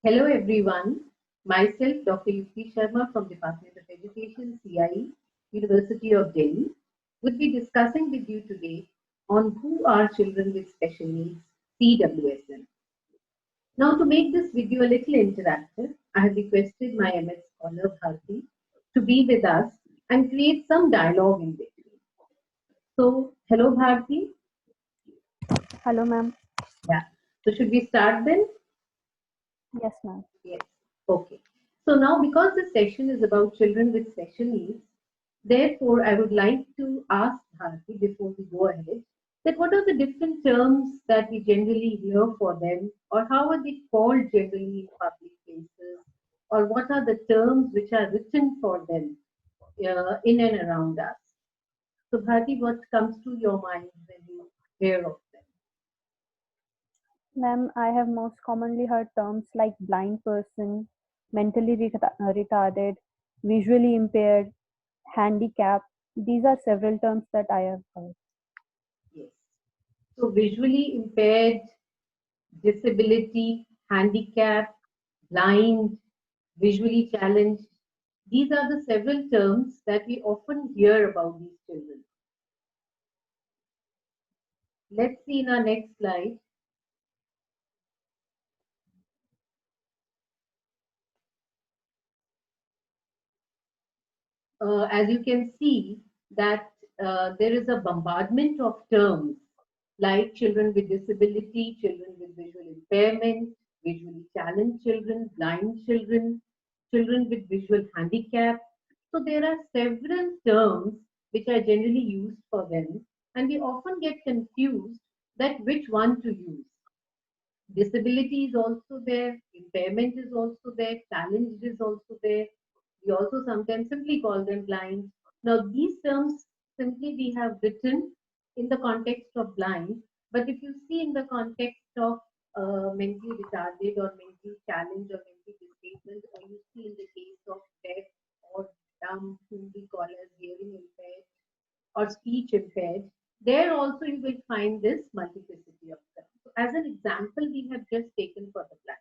Hello everyone. Myself, Dr. Yuki Sharma from Department of Education, CIE, University of Delhi, would be discussing with you today on who are children with special needs, CWSM. Now, to make this video a little interactive, I have requested my MS scholar Bharti to be with us and create some dialogue in between. So, hello Bharti. Hello, ma'am. Yeah. So, should we start then? Yes, ma'am. Yes. Okay. So now, because the session is about children with special needs, therefore, I would like to ask Bharti before we go ahead that what are the different terms that we generally hear for them, or how are they called generally in public places, or what are the terms which are written for them in and around us? So, Bharti, what comes to your mind when you hear of them? Ma'am, I have most commonly heard terms like blind person, mentally retarded, visually impaired, handicap. These are several terms that I have heard. Yes. So, visually impaired, disability, handicap, blind, visually challenged. These are the several terms that we often hear about these children. Let's see in our next slide. As you can see that there is a bombardment of terms like children with disability, children with visual impairment, visually challenged children, blind children, children with visual handicap. So there are several terms which are generally used for them, and we often get confused that which one to use. Disability is also there, impairment is also there, challenge is also there. We also sometimes simply call them blind. Now, these terms simply we have written in the context of blind, but if you see in the context of mentally retarded or mentally challenged or mentally disabled, or you see in the case of deaf or dumb, whom we call as hearing impaired or speech impaired, there also you will find this multiplicity of terms. So as an example, we have just taken for the blind.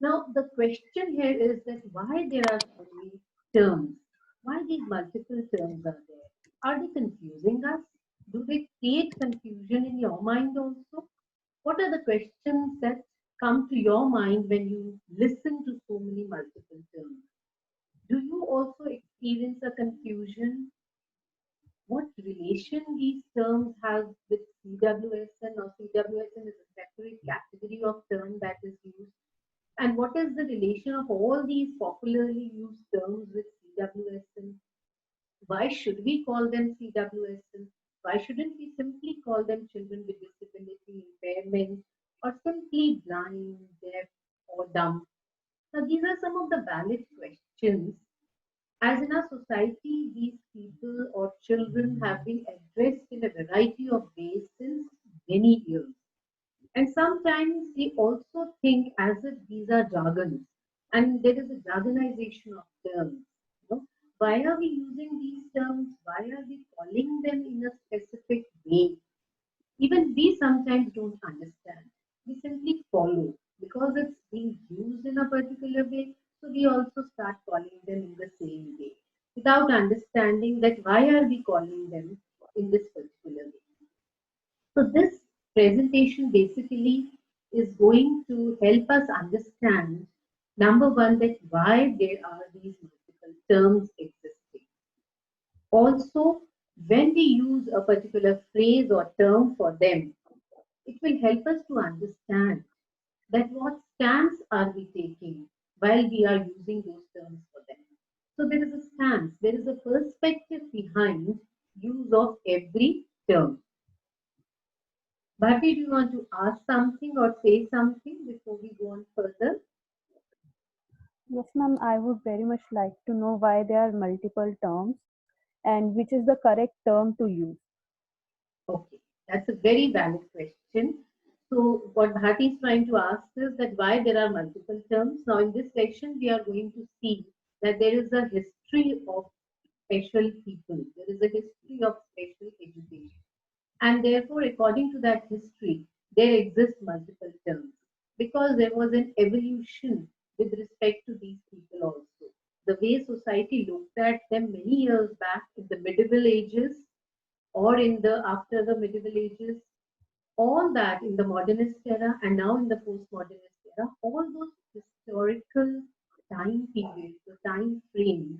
Now, the question here is that why there are so many terms? Why these multiple terms are there? Are they confusing us? Do they create confusion in your mind also? What are the questions that come to your mind when you listen to so many multiple terms? Do you also experience a confusion? What relation these terms have with CWSN, or CWSN is a separate category of term that is used, and what is the relation of all these popularly used terms with CWSN? Why should we call them CWSN? Why shouldn't we simply call them children with disability, impairment, or simply blind, deaf, or dumb? Now, these are some of the valid questions, as in our society, these people or children have been addressed in a variety of ways since many years. And sometimes we also think as if these are jargons, and there is a jargonization of terms. You know? Why are we using these terms? Why are we calling them in a specific way? Even we sometimes don't understand. We simply follow because it's being used in a particular way. So we also start calling them in the same way without understanding that why are we calling them in this particular way. So this presentation basically is going to help us understand, number one, that why there are these multiple terms existing. Also, when we use a particular phrase or term for them, it will help us to understand that what stance are we taking while we are using those terms for them. So there is a stance, there is a perspective behind use of every term. Bharti, do you want to ask something or say something before we go on further? Yes, ma'am, I would very much like to know why there are multiple terms and which is the correct term to use. Okay, that's a very valid question. So, what Bharti is trying to ask is that why there are multiple terms. Now, in this section, we are going to see that there is a history of special people, there is a history of special education, and therefore, according to that history, there exist multiple terms. because there was an evolution with respect to these people also. The way society looked at them many years back in the medieval ages or in the after the medieval ages, all that in the modernist era and now in the postmodernist era, all those historical time periods, the time frames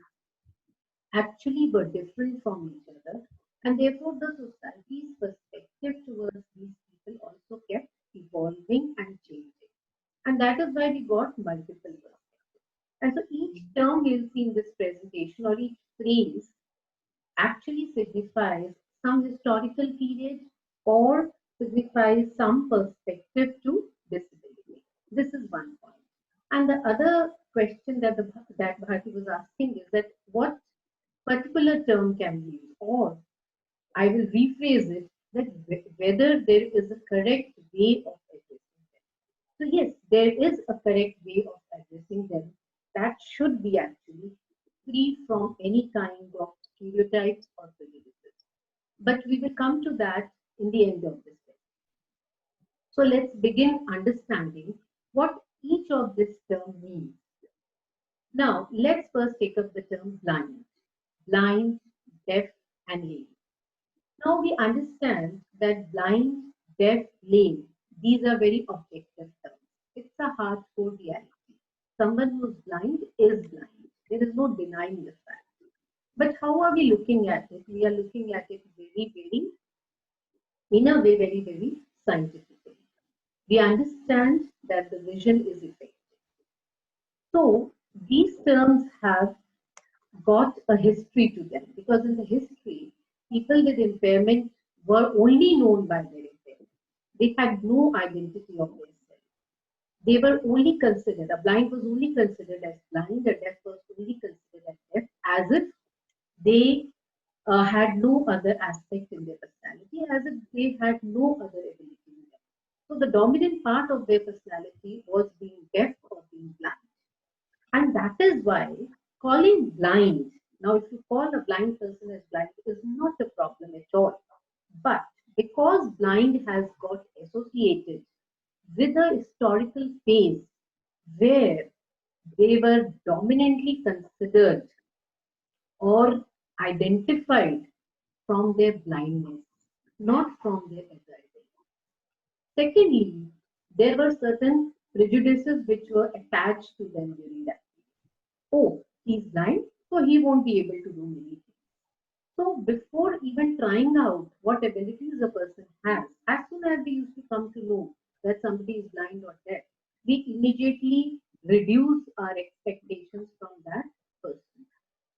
actually were different from each other, and therefore the society's perspective towards these people also kept evolving and changing. And that is why we got multiple perspectives. And so each term we'll see in this presentation or each phrase actually signifies some historical period or signifies some perspective to disability. This is one point. And the other question that Bharti was asking is that what particular term can we use? Or I will rephrase it that whether there is a correct way of addressing them. So yes, there is a correct way of addressing them that should be actually free from any kind of stereotypes or prejudices. But we will come to that in the end of this lesson. So let's begin understanding what each of this term means. Now, let's first take up the term blind. Blind, deaf, and lame. Now we understand that blind, deaf, lame, these are very objective terms. It's a hardcore reality. Someone who's blind is blind. There is no denying the fact. But how are we looking at it? We are looking at it in a way, very scientifically. We understand that the vision is effective. So these terms have got a history to them because in the history, people with impairment were only known by their impairment. They had no identity of themselves. They were only considered, a blind was only considered as blind, a deaf was only considered as deaf, as if they had no other aspect in their personality, as if they had no other ability in them. So the dominant part of their personality was being deaf or being blind. And that is why calling blind, now if you call a blind person as blind, is not a problem at all. But because blind has got associated with a historical phase where they were dominantly considered or identified from their blindness, not from their ability. Secondly, there were certain prejudices which were attached to them during that period. Oh, he's blind, so he won't be able to do many things. So before even trying out what abilities a person has, as soon as we used to come to know that somebody is blind or deaf, we immediately reduce our expectations from that person.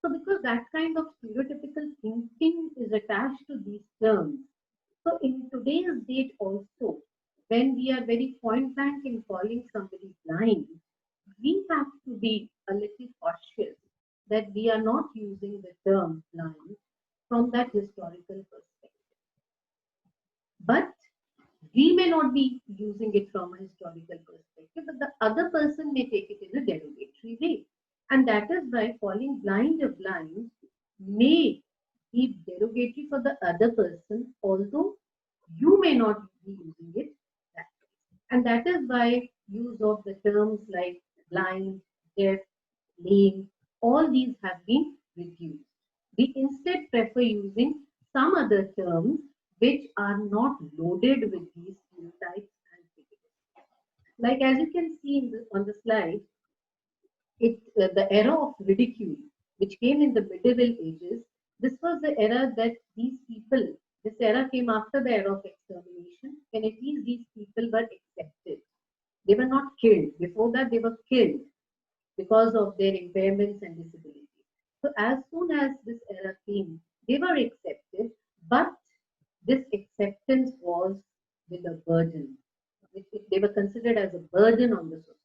So because that kind of stereotypical thinking is attached to these terms, so in today's date also, when we are very point blank in calling somebody blind, we have to be a little cautious that we are not using the term blind from that historical perspective. But we may not be using it from a historical perspective, but the other person may take it in a derogatory way. And that is why calling blind a blind may be derogatory for the other person, although you may not be using it that way. And that is why use of the terms like blind, deaf, lame, all these have been reduced. We instead prefer using some other terms which are not loaded with these stereotypes and prejudices. Like as you can see on the slide, the era of ridicule, which came in the medieval ages, this was the era that these people, this era came after the era of extermination, when at least these people were accepted. They were not killed. Before that, they were killed because of their impairments and disabilities. So as soon as this era came, they were accepted, but this acceptance was with a burden. They were considered as a burden on the society.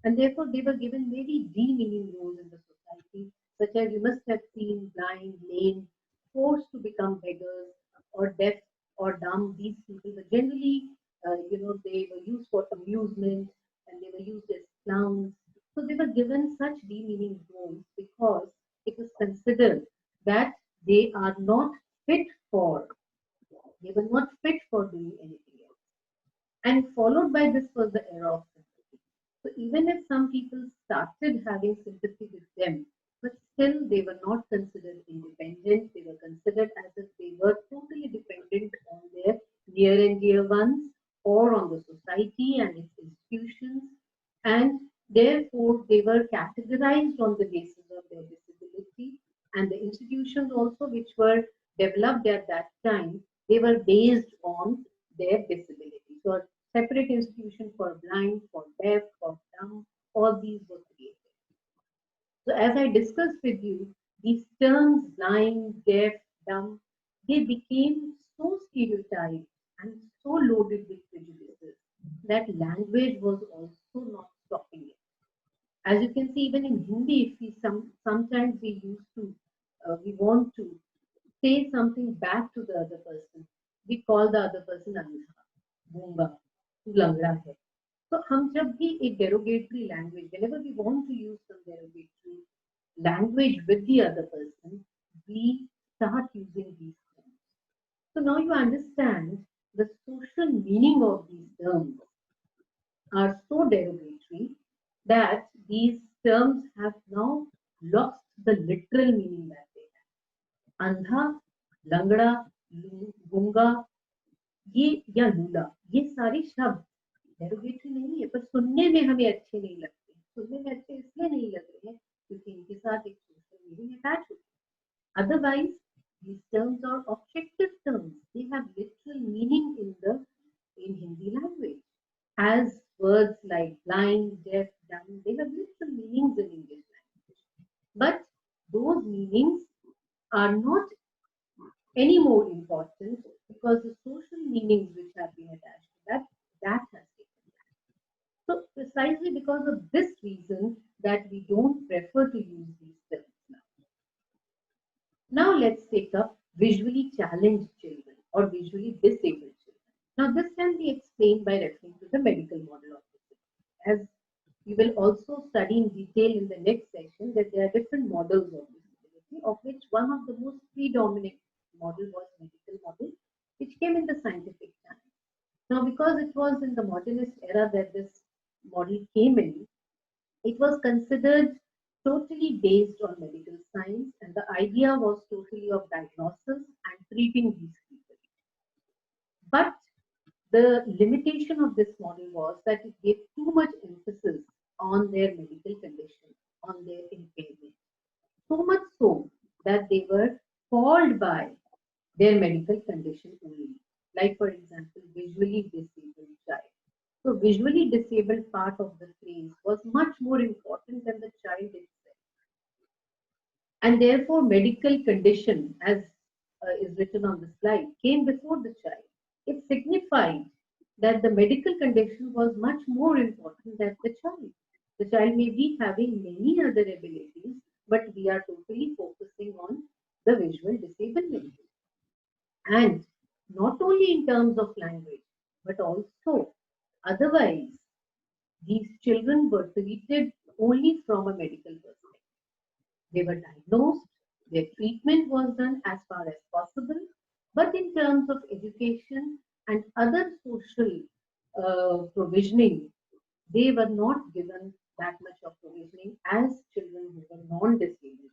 And therefore, they were given very demeaning roles in the society, such as you must have seen blind, lame, forced to become beggars, or deaf or dumb. These people were generally, they were used for amusement and they were used as clowns. So they were given such demeaning roles because it was considered that they are not fit for, they were not fit for doing anything else. And followed by this was the era of So even if some people started having sympathy with them, but still they were not considered independent. They were considered as if they were totally dependent on their near and dear ones or on the society and its institutions. And therefore, they were categorized on the basis of their disability. And the institutions also, which were developed at that time, they were based on their disability. So a separate institution for blind, for deaf, for dumb, all these were created. So as I discussed with you, these terms blind, deaf, dumb, they became so stereotyped and so loaded with prejudices that language was also not stopping it. As you can see, even in Hindi, if we sometimes we used to we want to say something back to the other person, we call the other person अंधा, गूंगा, तू लंगड़ा है. So हम जब भी एक derogatory language, whenever we want to use some derogatory language with the other person, we start using these terms. So now you understand the social meaning of these terms are so derogatory that these terms have now lost the literal meaning that they have. अंधा, लंगड़ा, गूंगा, ये या लूला, ये सारे शब्द derogatory नहीं है, पर सुनने में हमें अच्छे नहीं लगते. सुनने में अच्छे इसलिए नहीं लग रहे हैं क्योंकि इनके साथ एक सोशल मीनिंग अटैच होती है. Otherwise, these terms are objective terms. They have literal meaning in Hindi language. As words like blind, deaf, dumb, they have literal meanings in English language. But those meanings are not any more important because the social meanings which have been attached to that has taken place. So precisely because of this reason that we don't prefer to use these terms now. Now let's take up visually challenged children or visually disabled children. Now this can be explained by referring to the medical model of disability. As we will also study in detail in the next session that there are different models of disability, of which one of the most predominant model was medical model, which came in the scientific time. Now because it was in the modernist era that this model came in, it was considered totally based on medical science, and the idea was totally of diagnosis and treating these people. But the limitation of this model was that it gave too much emphasis on their medical condition, on their impairment. So much so that they were called by their medical condition only. Like, for example, visually disabled child. So, visually disabled part of the phrase was much more important than the child itself. And therefore, medical condition, as is written on the slide, came before the child. It signified that the medical condition was much more important than the child. The child may be having many other abilities, but we are totally focusing on the visual disablement. And not only in terms of language, but also otherwise, these children were treated only from a medical perspective. They were diagnosed, their treatment was done as far as possible, but in terms of education and other social provisioning, they were not given that much of provisioning as children who were non-disabled.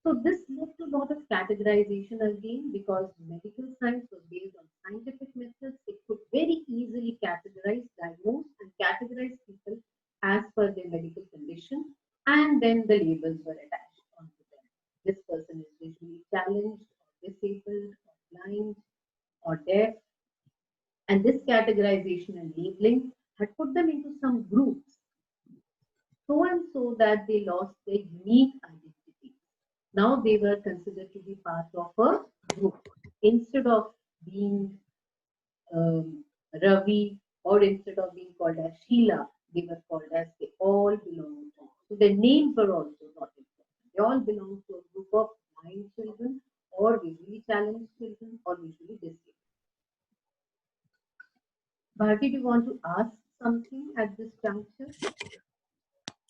So this led to a lot of categorization again because medical science was based on scientific methods. It could very easily categorize, diagnose, and categorize people as per their medical condition, and then the labels were attached onto them. This person is visually challenged, or disabled, or blind, or deaf, and this categorization and labeling had put them into some groups, so and so that they lost their unique identity. Now they were considered to be part of a group. Instead of being Ravi or instead of being called as Sheila, they were called as they all belong to. So their names were also not important. They all belong to a group of blind children or visually challenged children or visually disabled. Bharti, do you want to ask something at this juncture?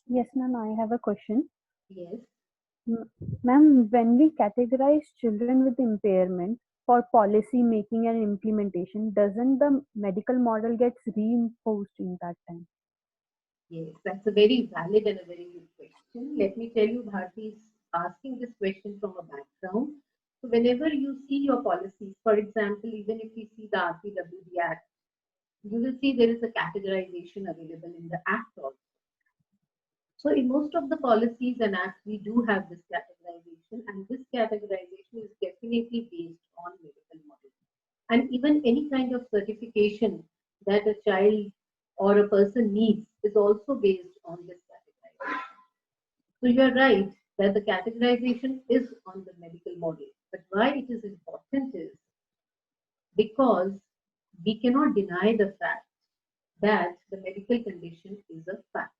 Yes, ma'am, I have a question. Yes. Ma'am, when we categorize children with impairment for policy making and implementation, doesn't the medical model gets reinforced in that time? Yes, that's a very valid and a very good question. Let me tell you, Bharti is asking this question from a background. So whenever you see your policies, for example, even if you see the RPWD Act, you will see there is a categorization available in the Act also. So in most of the policies and acts, we do have this categorization, and this categorization is definitely based on medical model. And even any kind of certification that a child or a person needs is also based on this categorization. So you are right that the categorization is on the medical model. But why it is important is because we cannot deny the fact that the medical condition is a fact.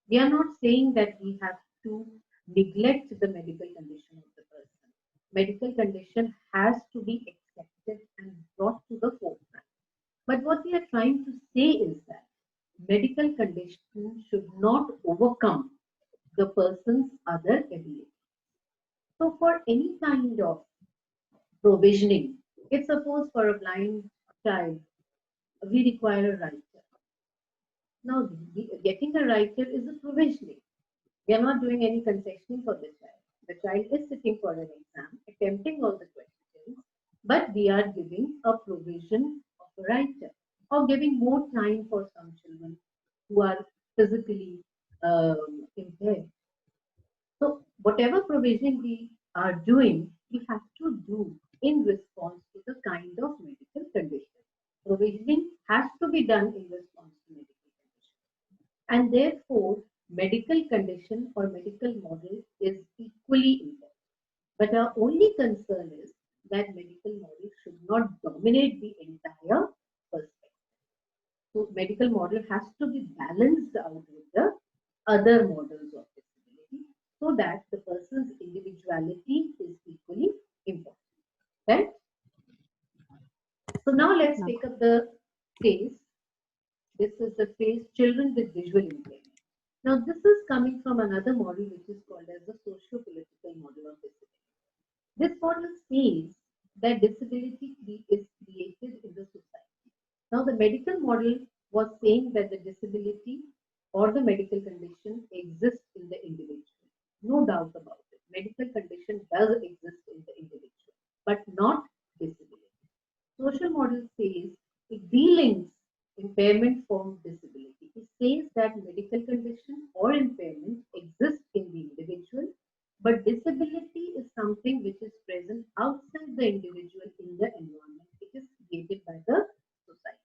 We are not saying that we have to neglect the medical condition of the person. Medical condition has to be accepted and brought to the forefront. But what we are trying to say is that medical condition should not overcome the person's other ability. So for any kind of provisioning, if suppose for a blind child, we require a writer. Now, getting a writer is a provisioning. We are not doing any concessioning for the child. The child is sitting for an exam, attempting all the questions, but we are giving a provision of a writer or giving more time for some children who are physically impaired. So, whatever provision we are doing, we have to do in response to the kind of medical condition. Provisioning has to be done in response to medical condition. And therefore, medical condition or medical model is equally important. But our only concern is that medical model should not dominate the entire perspective. So medical model has to be balanced out with the other models of disability so that the person's individuality is equally important. Right? So now let's take up the phase. This is the phase children with visual impairment. Now, this is coming from another model which is called as the socio-political model of disability. This model says that disability is created in the society. Now, the medical model was saying that the disability or the medical condition exists in the individual. No doubt about it. Medical condition does exist in the individual, but not disability. Social model says it delinks impairment from disability. It says that medical condition or impairment exists in the individual, but disability is something which is present outside the individual in the environment. It is created by the society.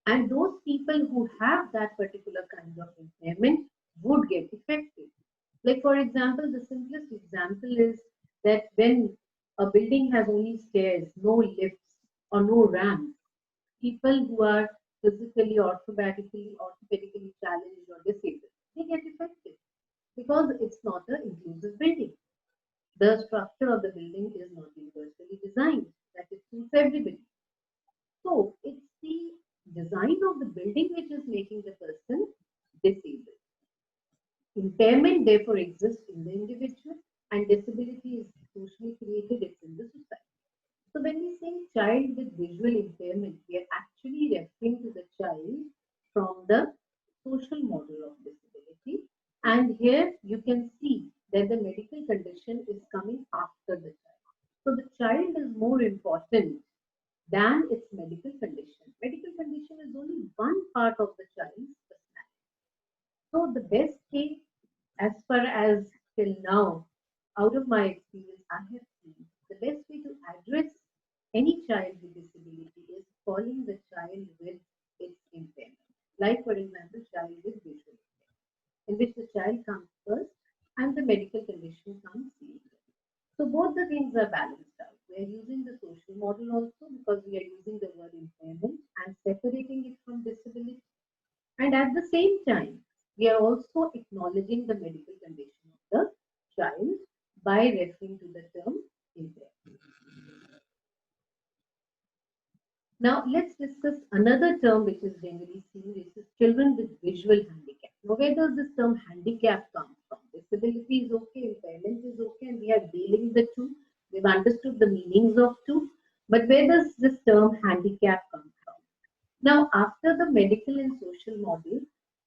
And those people who have that particular kind of impairment would get affected. Like, for example, the simplest example is that when a building has only stairs, no lifts, or no ramps, people who are physically, orthopedically challenged or disabled, they get affected because it's not an inclusive building. The structure of the building is not universally designed that it suits everybody. So it's the design of the building which is making the person disabled. Impairment therefore exists in the individual and disability is socially created, it's in the society. So when we say child with visual impairment, we are actually referring to the child from the social model of disability. And here you can see that the medical condition is coming after the child. So the child is more important than its medical condition. Medical condition is only one part of the child's personality. So the best thing, as far as till now, out of my experience, I have seen the best way to address any child with disability is calling the child with its impairment. Like, for example, child with visual impairment, in which the child comes first and the medical condition comes later. So both the things are balanced out. We are using the social model also because we are using the word impairment and separating it from disability. And at the same time, we are also acknowledging the medical condition of the child by referring to the term impairment. Now, let's discuss another term which is generally seen, which is children with visual handicap. Now, where does this term handicap come from? Disability is okay, impairment is okay, and we are dealing the two. We've understood the meanings of two. But where does this term handicap come from? Now, after the medical and social model,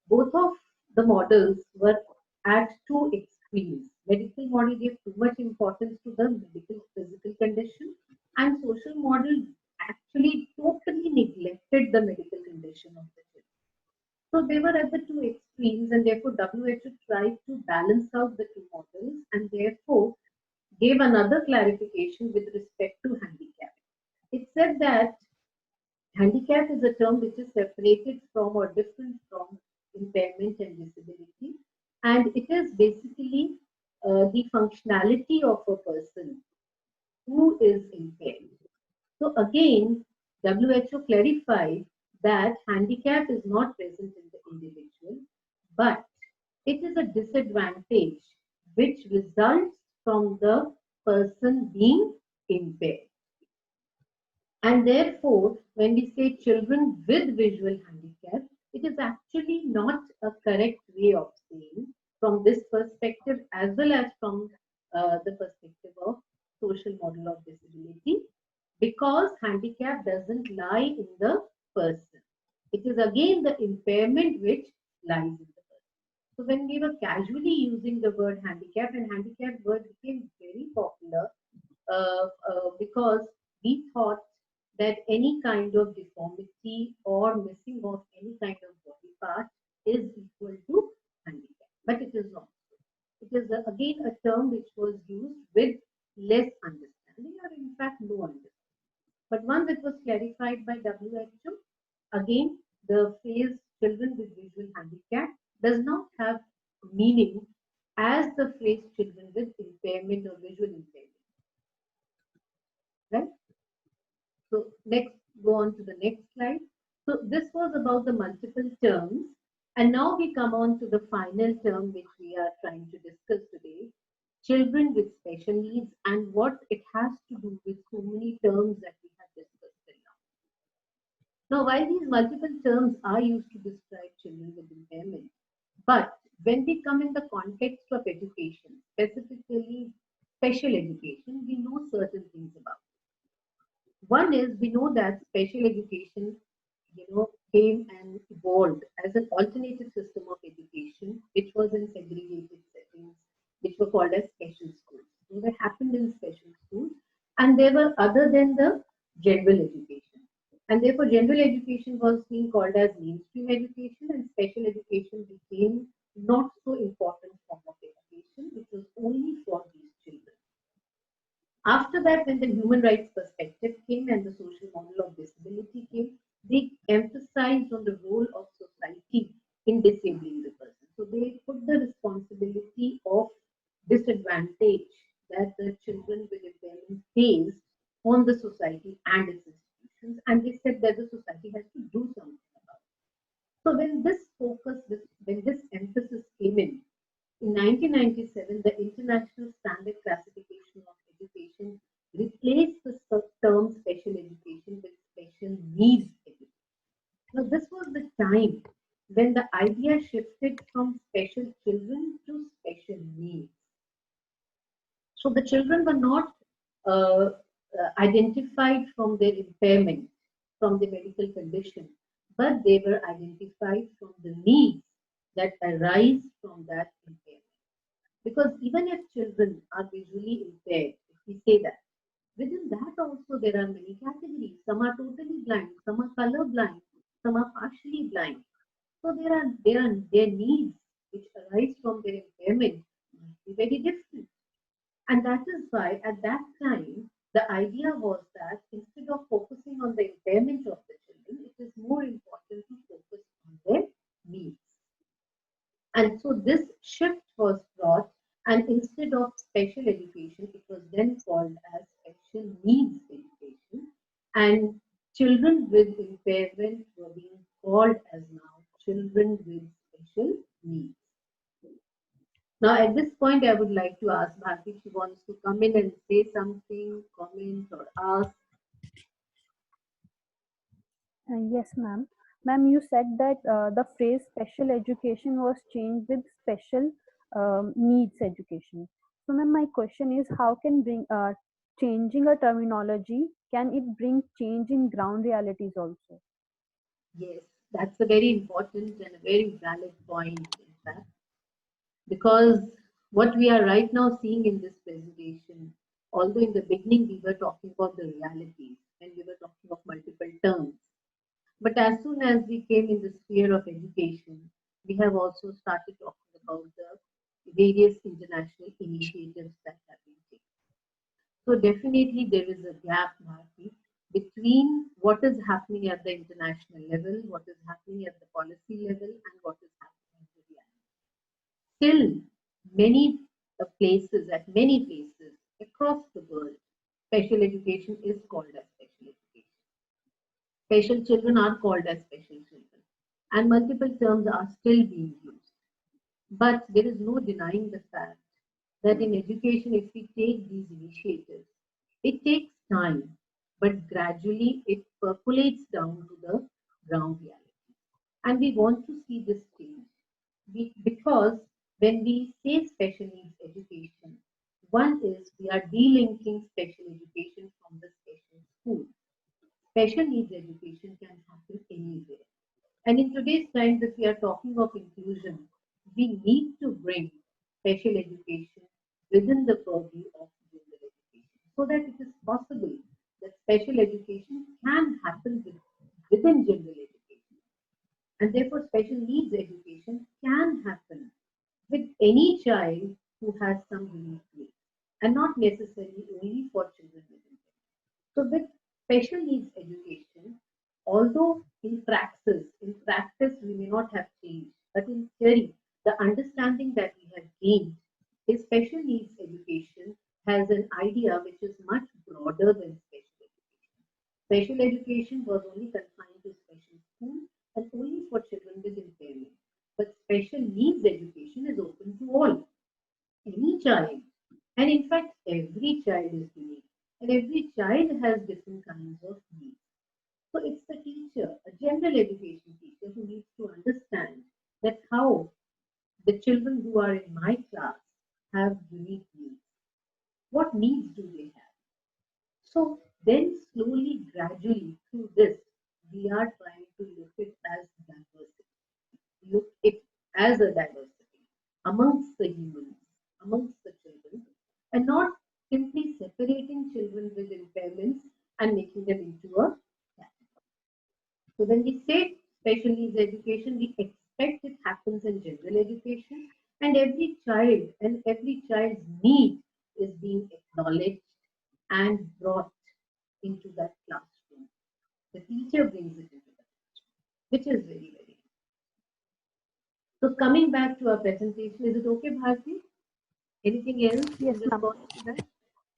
both of the models were at two extremes. Medical model gave too much importance to the medical physical condition, and social model actually totally neglected the medical condition of the children. So they were at the two extremes, and therefore WHO tried to balance out the two models, and therefore gave another clarification with respect to handicap. It said that handicap is a term which is separated from or different from impairment and disability, and it is basically the functionality of a person who is impaired. So again, WHO clarified that handicap is not present in the individual, but it is a disadvantage which results from the person being impaired. And therefore, when we say children with visual handicap, it is actually not a correct way of saying from this perspective as well as from the perspective of social model of disability, because handicap doesn't lie in the person. It is again the impairment which lies in the person. So when we were casually using the word handicap, and handicap word became very popular because we thought that any kind of deformity or missing of any kind of body part is equal to handicap. But it is not. It is again a term which was used with less understanding or in fact no understanding. But one that was clarified by WHO, again, the phrase children with visual handicap does not have meaning as the phrase children with impairment or visual impairment. Right? So next, go on to the next slide. So this was about the multiple terms. And now we come on to the final term which we are trying to discuss today, children with special needs, and what it has to do with so many terms that we have discussed till now. Now, while these multiple terms are used to describe children with impairment, but when we come in the context of education, specifically special education, we know certain things about it. One is we know that special education, came and evolved as an alternative system of education, which was in segregated settings, which were called as special schools. So they happened in special schools, and they were other than the general education. And therefore, general education was being called as mainstream education, and special education became not so important form of education, which was only for these children. After that, when the human rights perspective came and the social model of disability came, they emphasized on the role of society in disabling the person. So they put the responsibility of disadvantage that the children with impairment face on the society and its institutions, and they said that the society has to do something about it. So when this focus, when this emphasis came in 1997, the International Standard Classification of Education replaced the term special education with special needs education. Now, this was the time when the idea shifted from special children to special needs. So the children were not identified from their impairment, from the medical condition, but they were identified from the needs that arise from that impairment. Because even if children are visually impaired, if we say that, within that also there are many categories. Some are totally blind, some are color blind, some are partially blind. So there are their needs which arise from their impairment must be very different. And that is why at that time the idea was that instead of focusing on the impairment of the children, it is more important to focus on their needs. And so this shift was brought, and instead of special education, it was then called as special needs education. And children with impairment were being called as now children with special needs. Now, at this point, I would like to ask Bharti if she wants to come in and say something, comment, or ask. Yes, ma'am. Ma'am, you said that the phrase special education was changed with special needs education. So, ma'am, my question is, how can bring changing a terminology, can it bring change in ground realities also? Yes. That's a very important and a very valid point, in fact, because what we are right now seeing in this presentation, although in the beginning we were talking about the realities and we were talking of multiple terms, but as soon as we came in the sphere of education, we have also started talking about the various international initiatives that have been taken. So definitely there is a gap, Bharti, between what is happening at the international level, what is happening at the policy level, and what is happening in the reality. Still, many places, at many places across the world, special education is called as special education. Special children are called as special children, and multiple terms are still being used. But there is no denying the fact that in education, if we take these initiatives, it takes time, but gradually it percolates down to the ground reality. And we want to see this change because when we say special needs education, one is we are delinking special education from the special school. Special needs education can happen anywhere. And in today's times, if we are talking of inclusion, we need to bring special education within the purview of general education so that it is possible that special education can happen within general education. And therefore, special needs education can happen with any child who has some unique needs and not necessarily only for children with impairment. So with special needs education, although in practice we may not have changed, but in theory, the understanding that we have gained is special needs education has an idea which is much broader than special education. Special education was only confined to special school and only for children with impairment. But special needs education is open to all, any child. And in fact, every child is unique. And every child has different kinds of needs. So it's the teacher, a general education teacher, who needs to understand that how the children who are in my class have unique needs. What needs do they have? So then slowly, gradually through this, we are trying to look it as diversity. Look it as a diversity amongst the humans, amongst the children, and not simply separating children with impairments and making them into a category. So when we say special needs education, we expect it happens in general education, and every child's need is being acknowledged and brought into that classroom. The teacher brings it into the classroom, which is very, very. So coming back to our presentation, is it okay, Bharti? Anything else in Yes, ma'am. response to that?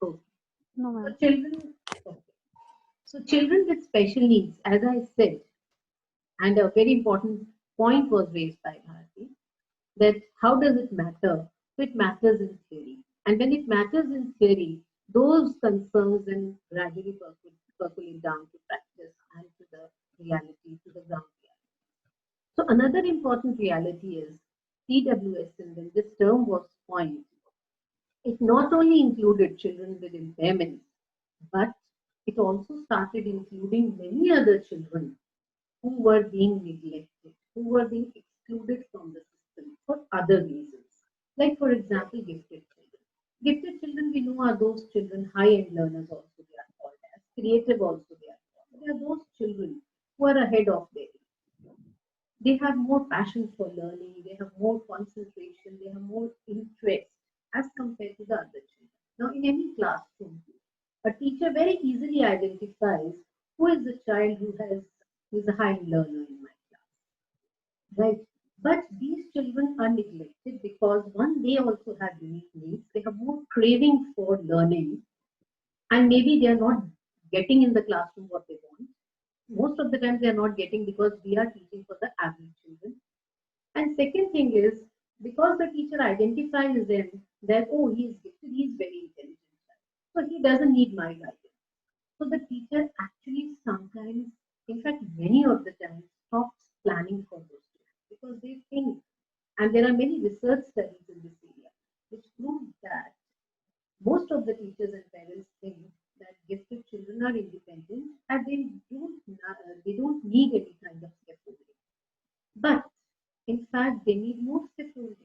Okay. No, So ma'am. children, okay. So children with special needs, as I said, and a very important point was raised by Bharti, that how does it matter? So it matters in theory. And when it matters in theory, those concerns then gradually percolate down to practice and to the reality, to the ground reality. So another important reality is TWS, and when this term was coined, it not only included children with impairments, but it also started including many other children who were being neglected, who were being excluded from the system for other reasons. Like, for example, gifted children. Gifted children, we know, are those children, high-end learners also they are called as, creative also they are called. They are those children who are ahead of their age. They have more passion for learning, they have more concentration, they have more interest as compared to the other children. Now, in any classroom, a teacher very easily identifies who is the child who is a high learner in my class, right? But these children are neglected because one, they also have unique needs. They have more craving for learning, and maybe they are not getting in the classroom what they want. Most of the time, they are not getting because we are teaching for the average children. And second thing is because the teacher identifies them that, oh, he is gifted, he is very intelligent, so he doesn't need my guidance. So the teacher actually sometimes, in fact, many of the times, stops planning for those students because they think, and there are many research studies in this area which prove that most of the teachers and parents think that gifted children are independent and they don't need any kind of scaffolding. But in fact, they need more scaffolding.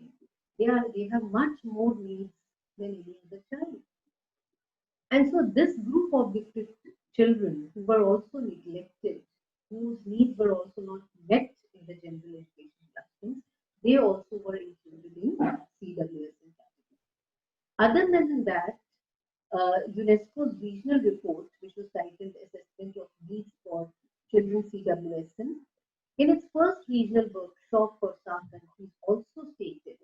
They have much more needs than any other child. And so this group of gifted children who were also neglected, whose needs were also not met in the general education classrooms, they also were included in CWSN category. Other than that, UNESCO's regional report, which was titled Assessment of Needs for Children CWSN, in its first regional workshop for SAARC countries also stated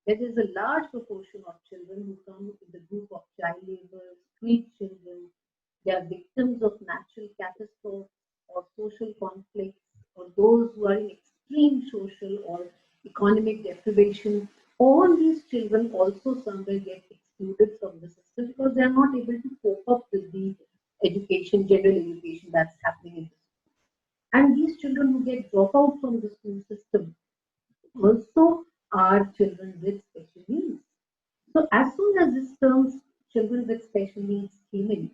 that there is a large proportion of children who come in the group of child laborers, street children. They are victims of natural catastrophes or social conflicts, or those who are in extreme social or economic deprivation. All these children also somewhere get excluded from the system because they are not able to cope up with the education, general education that's happening in the school. And these children who get drop out from the school system also are children with special needs. So as soon as this term children with special needs came in,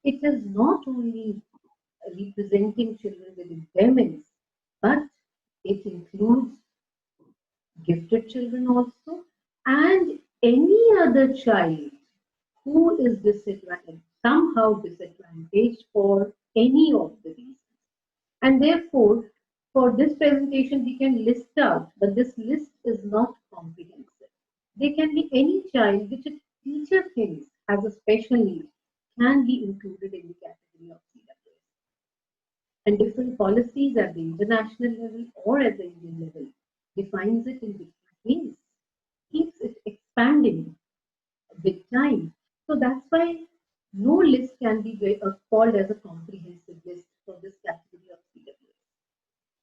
it is not only representing children with impairments, but it includes gifted children also and any other child who is disadvantaged, somehow disadvantaged for any of the reasons. And therefore, for this presentation, we can list out, but this list is not comprehensive. There can be any child which a teacher thinks has a special need can be included in the category of CWS. And different policies at the international level or at the Indian level defines it in different ways, keeps it expanding with time. So that's why no list can be called as a comprehensive list for this category of CWS.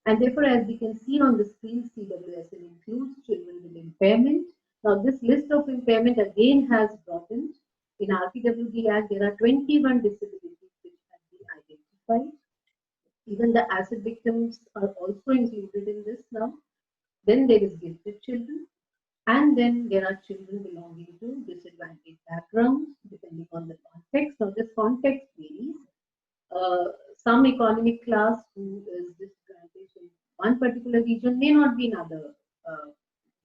And therefore, as we can see on the screen, CWSN includes children with impairment. Now, this list of impairment again has broadened. In RPWD Act, there are 21 disabilities which have been identified. Even the acid victims are also included in this now. Then there is gifted children, and then there are children belonging to disadvantaged backgrounds, depending on the context. Now, this context varies. Some economic class who is disadvantaged in one particular region may not be in other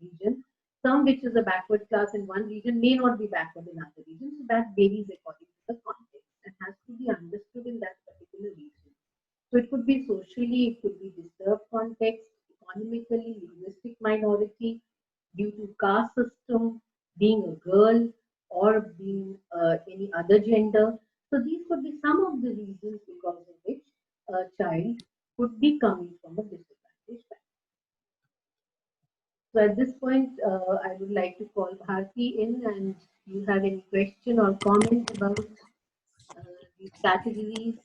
region. Some which is a backward class in one region may not be backward in other regions. So that varies according to the context and has to be understood in that particular region. So it could be socially, it could be disturbed context, economically, linguistic minority, due to caste system, being a girl, or being any other gender. So these could be some of the reasons because of which a child could be coming from a disadvantaged background. So at this point, I would like to call Bharti in, and you have any question or comment about these categories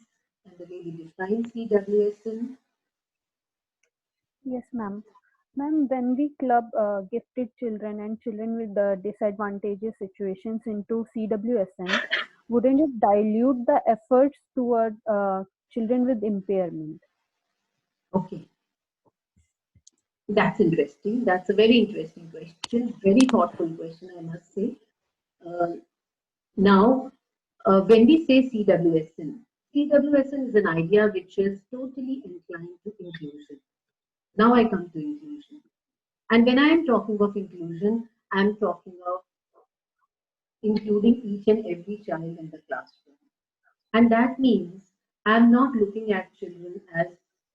and the way we define CWSN? Yes, ma'am. Ma'am, when we club gifted children and children with disadvantageous situations into CWSN, wouldn't it dilute the efforts toward children with impairment? Okay, that's interesting. That's a very interesting question. Very thoughtful question, I must say. Uh, Now, when we say CWSN, CWSN is an idea which is totally inclined to inclusion. Now I come to inclusion. And when I am talking of inclusion, I am talking of including each and every child in the classroom. And that means I'm not looking at children as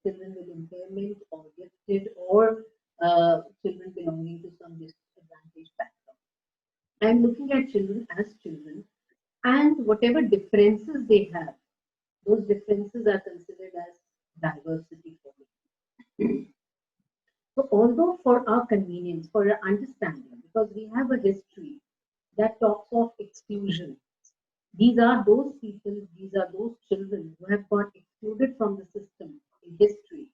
children with impairment or gifted or children belonging to some disadvantaged background. I'm looking at children as children and whatever differences they have, those differences are considered as diversity for me. So, although for our convenience, for our understanding, because we have a history that talks of exclusion, these are those people, these are those children who have got excluded from the system in history.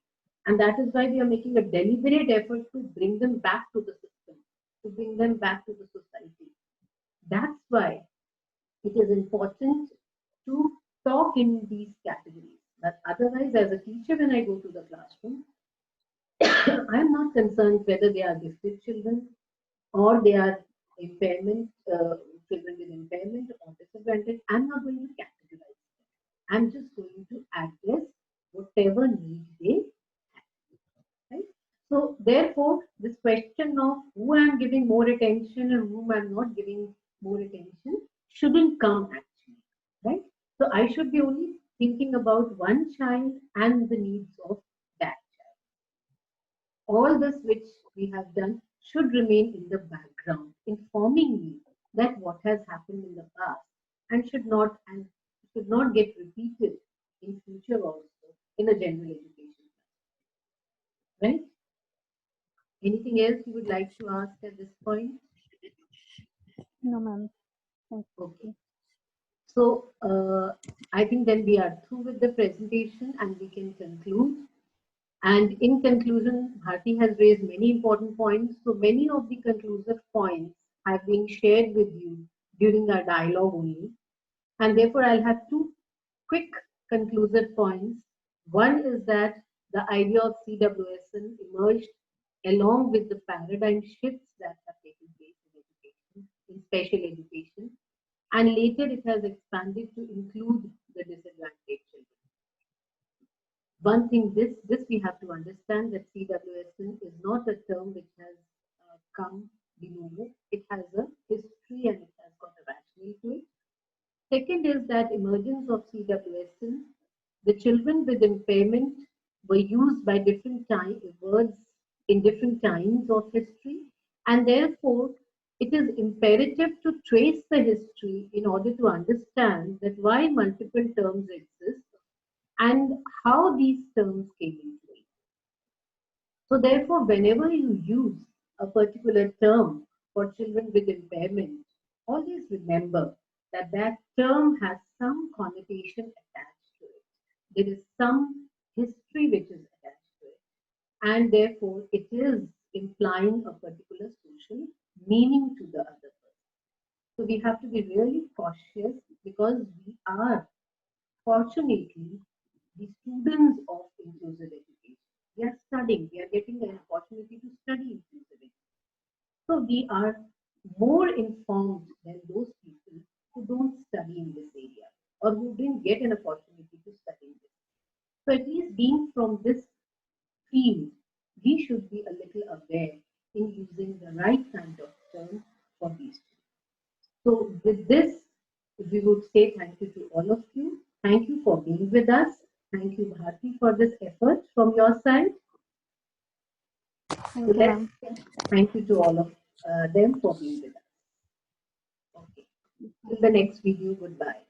And that is why we are making a deliberate effort to bring them back to the system, to bring them back to the society. That's why it is important to talk in these categories. But otherwise, as a teacher, when I go to the classroom, I am not concerned whether they are gifted children or they are impairment, children with impairment or disadvantage. I'm not going to categorize them. I'm just going to address whatever need they have. Right? So therefore, this question of who I'm giving more attention and whom I'm not giving more attention shouldn't come actually, right? So I should be only thinking about one child and the needs of that child. All this which we have done should remain in the background, informing me that what has happened in the past and should not get repeated in future also in a general education, right? Anything else you would like to ask at this point? No, ma'am. Thank Okay. you. So I think then we are through with the presentation and we can conclude. And in conclusion, Bharti has raised many important points. So many of the conclusive points have been shared with you during our dialogue only. And therefore, I'll have two quick conclusive points. One is that the idea of CWSN emerged along with the paradigm shifts that have taken place in education, in special education, and later it has expanded to include the disadvantaged children. One thing, this we have to understand, that CWSN is not a term which has come de novo. It has a history and it has got a rationale to it. Second is that emergence of CWSN, the children with impairment were used by different words in different times of history, and therefore it is imperative to trace the history in order to understand that why multiple terms exist and how these terms came into it. So therefore, whenever you use a particular term for children with impairment, always remember that that term has some connotation attached to it. There is some history which is attached to it. And therefore, it is implying a particular social meaning to the other person. So we have to be really cautious because we are, fortunately, the students of inclusive education. We are studying, we are getting an opportunity to study inclusive education. So we are more informed than those people who don't study in this area or who didn't get an opportunity to study in this. So at least being from this field, we should be a little aware in using the right kind of terms for these two. So with this, we would say thank you to all of you. Thank you for being with us. Thank you, Bharti, for this effort from your side. Thank So you, let's ma'am. thank you to all of them for being with us. Okay. Till the next video, goodbye.